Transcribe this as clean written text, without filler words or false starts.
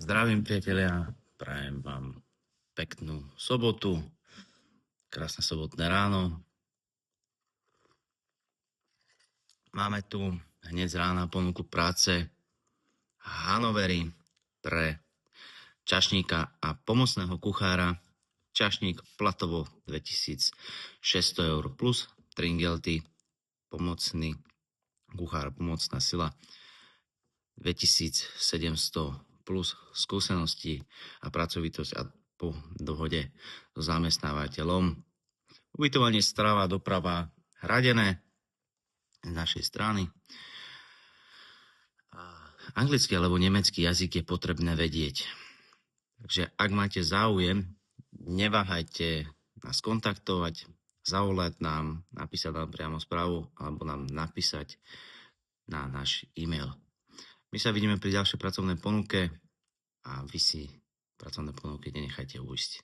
Zdravím, priatelia, prajem vám peknú sobotu, krásne sobotné ráno. Máme tu hneď z rána ponuku práce v Hanoveri pre čašníka a pomocného kuchára. Čašník platovo 2600 eur plus tringelty, pomocný kuchár, pomocná sila 2700 plus skúsenosti a pracovitosť a po dohode so zamestnávateľom. Ubytovanie, strava, doprava hradené z našej strany. Anglický alebo nemecký jazyk je potrebné vedieť. Takže ak máte záujem, neváhajte nás kontaktovať, zavolať nám, napísať nám priamo správu alebo nám napísať na náš e-mail. My sa vidíme pri ďalšej pracovnej ponuke a vy si pracovné ponuky nenechajte ujsť.